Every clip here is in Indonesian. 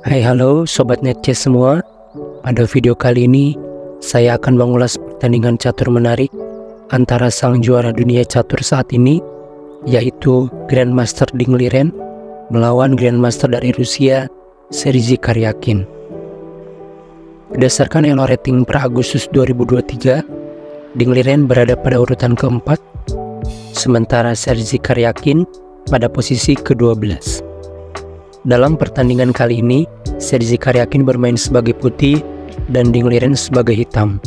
Hai halo Sobat Netchess semua. Pada video kali ini saya akan mengulas pertandingan catur menarik antara sang juara dunia catur saat ini, yaitu Grandmaster Ding Liren melawan Grandmaster dari Rusia Sergei Karyakin. Berdasarkan Elo rating per Agustus 2023, Ding Liren berada pada urutan keempat, sementara Sergei Karyakin pada posisi ke-12. Dalam pertandingan kali ini, Sergei Karyakin bermain sebagai putih dan Ding Liren sebagai hitam.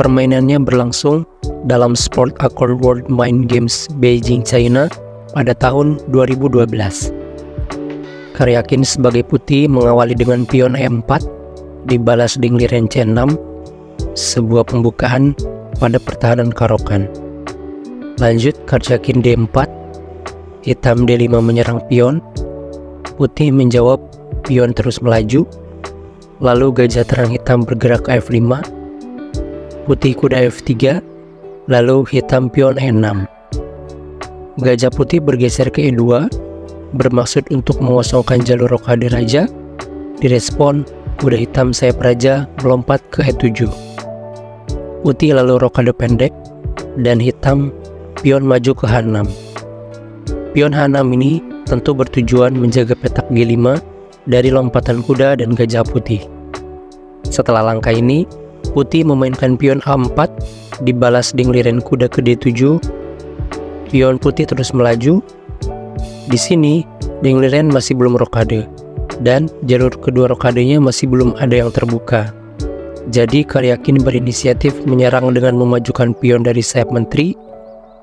Permainannya berlangsung dalam Sport Accord World Mind Games Beijing, China pada tahun 2012. Karyakin sebagai putih mengawali dengan pion E4, dibalas Ding Liren C6, sebuah pembukaan pada pertahanan Caro-Kann. Lanjut Karyakin D4, hitam D5 menyerang pion, putih menjawab pion terus melaju, lalu gajah terang hitam bergerak ke F5, putih kuda F3, lalu hitam pion E6. Gajah putih bergeser ke E2, bermaksud untuk mengosongkan jalur rokade raja. Direspon, kuda hitam sayap raja melompat ke E7. Putih lalu rokade pendek, dan hitam pion maju ke H6. Pion H6 ini tentu bertujuan menjaga petak G5 dari lompatan kuda dan gajah putih. Setelah langkah ini, putih memainkan pion A4, dibalas Ding Liren kuda ke D7. Pion putih terus melaju. Di sini, Ding Liren masih belum rokade, dan jalur kedua rokadenya masih belum ada yang terbuka. Jadi Karyakin berinisiatif menyerang dengan memajukan pion dari sayap menteri,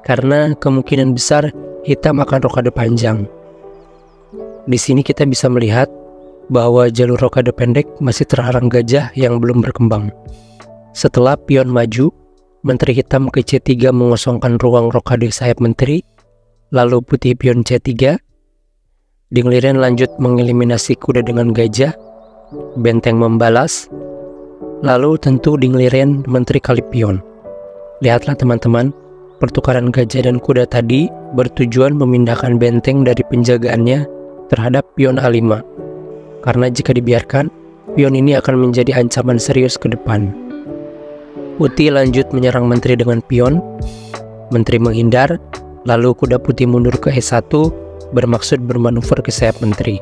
karena kemungkinan besar hitam akan rokade panjang. Di sini kita bisa melihat bahwa jalur rokade pendek masih terhalang gajah yang belum berkembang. Setelah pion maju, menteri hitam ke C3 mengosongkan ruang rokade sayap menteri, lalu putih pion C3. Ding Liren lanjut mengeliminasi kuda dengan gajah, benteng membalas, lalu tentu Ding Liren menteri kali pion. Lihatlah teman-teman, pertukaran gajah dan kuda tadi bertujuan memindahkan benteng dari penjagaannya terhadap pion A5, karena jika dibiarkan, pion ini akan menjadi ancaman serius ke depan. Putih lanjut menyerang menteri dengan pion, menteri menghindar, lalu kuda putih mundur ke E1, bermaksud bermanuver ke sayap menteri.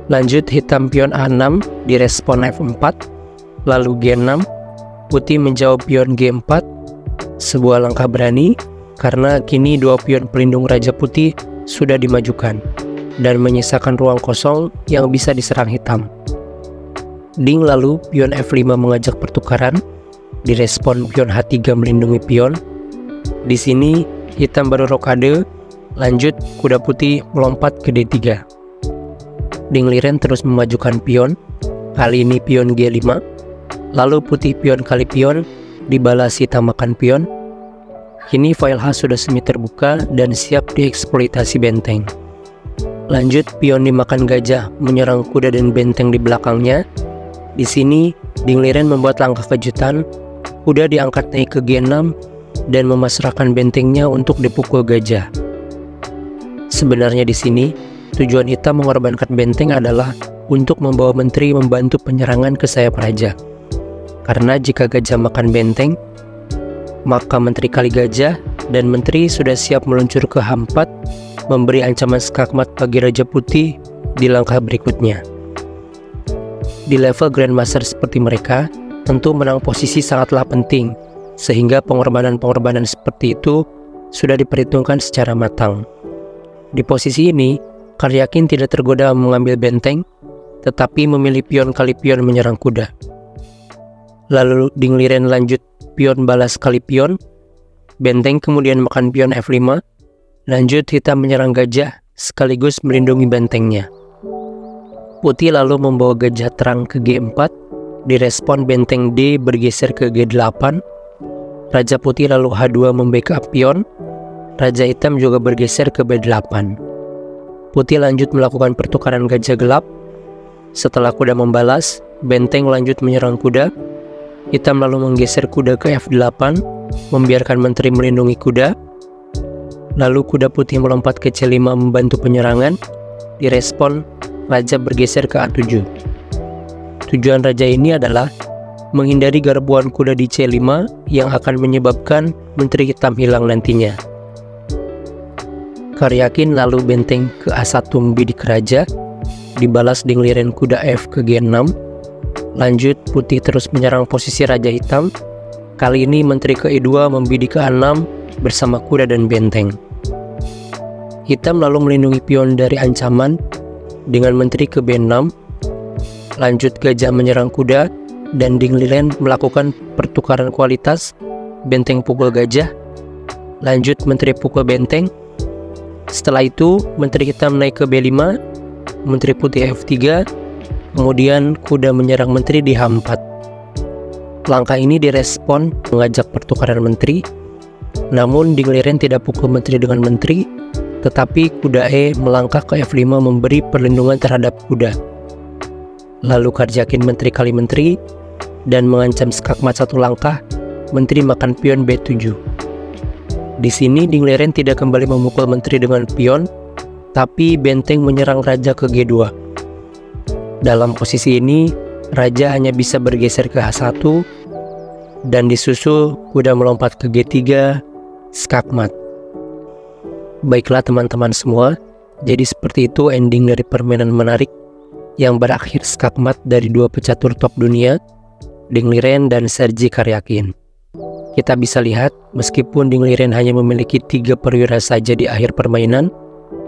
Lanjut hitam pion A6, direspon F4, lalu G6, putih menjawab pion G4, sebuah langkah berani, karena kini dua pion pelindung raja putih sudah dimajukan dan menyisakan ruang kosong yang bisa diserang hitam. Ding lalu pion F5 mengajak pertukaran, direspon pion H3 melindungi pion. Di sini hitam baru rokade, lanjut kuda putih melompat ke D3. Ding Liren terus memajukan pion, kali ini pion G5, lalu putih pion kali pion, dibalas hitam makan pion. Kini file H sudah semi terbuka dan siap dieksploitasi benteng. Lanjut pion dimakan gajah menyerang kuda dan benteng di belakangnya. Di sini Ding Liren membuat langkah kejutan, kuda diangkat naik ke G6 dan memasrahkan bentengnya untuk dipukul gajah. Sebenarnya di sini tujuan hitam mengorbankan benteng adalah untuk membawa menteri membantu penyerangan ke sayap raja. Karena jika gajah makan benteng, maka menteri kali gajah dan menteri sudah siap meluncur ke H4, memberi ancaman skakmat bagi raja putih di langkah berikutnya. Di level Grandmaster seperti mereka, tentu menang posisi sangatlah penting, sehingga pengorbanan-pengorbanan seperti itu sudah diperhitungkan secara matang. Di posisi ini, Karyakin tidak tergoda mengambil benteng, tetapi memilih pion kali pion menyerang kuda. Lalu Ding Liren lanjut pion balas kali pion, benteng kemudian makan pion F5, lanjut hitam menyerang gajah sekaligus melindungi bentengnya. Putih lalu membawa gajah terang ke G4, direspon benteng D bergeser ke G8. Raja putih lalu H2 membackup pion, raja hitam juga bergeser ke B8. Putih lanjut melakukan pertukaran gajah gelap. Setelah kuda membalas, benteng lanjut menyerang kuda. Hitam lalu menggeser kuda ke F8, membiarkan menteri melindungi kuda. Lalu kuda putih melompat ke C5 membantu penyerangan. Direspon, raja bergeser ke A7. Tujuan raja ini adalah menghindari garbuan kuda di C5 yang akan menyebabkan menteri hitam hilang nantinya. Karyakin lalu benteng ke A1 membidik raja, dibalas dengan liren kuda F ke G6. Lanjut, putih terus menyerang posisi raja hitam. Kali ini menteri ke E2 membidik ke A6 bersama kuda dan benteng. Hitam lalu melindungi pion dari ancaman dengan menteri ke B6. Lanjut, gajah menyerang kuda dan Dingliren melakukan pertukaran kualitas, benteng pukul gajah. Lanjut, menteri pukul benteng. Setelah itu, menteri hitam naik ke B5, menteri putih F3, kemudian kuda menyerang menteri di H4. Langkah ini direspon mengajak pertukaran menteri, namun Dingliren tidak pukul menteri dengan menteri, tetapi kuda E melangkah ke F5 memberi perlindungan terhadap kuda. Lalu Karjakin menteri kali menteri dan mengancam skakmat 1 langkah, menteri makan pion B7. Di sini Dingliren tidak kembali memukul menteri dengan pion, tapi benteng menyerang raja ke G2. Dalam posisi ini, raja hanya bisa bergeser ke H1 dan disusul kuda melompat ke G3, skakmat. Baiklah teman-teman semua, jadi seperti itu ending dari permainan menarik yang berakhir skakmat dari dua pecatur top dunia, Dingliren dan Sergei Karjakin. Kita bisa lihat, meskipun Dingliren hanya memiliki 3 perwira saja di akhir permainan,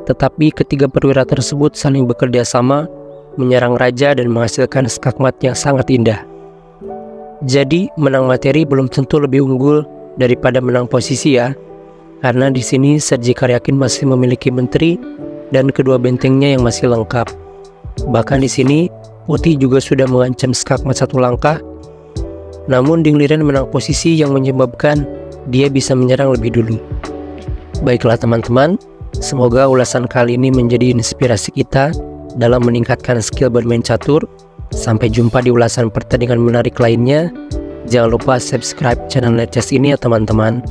tetapi ketiga perwira tersebut saling bekerja sama, menyerang raja dan menghasilkan skakmat yang sangat indah. Jadi, menang materi belum tentu lebih unggul daripada menang posisi ya, karena di sini Sergei Karjakin masih memiliki menteri dan kedua bentengnya yang masih lengkap. Bahkan di sini, putih juga sudah mengancam skakmat 1 langkah. Namun Dingliren menang posisi yang menyebabkan dia bisa menyerang lebih dulu. Baiklah teman-teman, semoga ulasan kali ini menjadi inspirasi kita dalam meningkatkan skill bermain catur. Sampai jumpa di ulasan pertandingan menarik lainnya. Jangan lupa subscribe channel Letchess ini ya teman-teman.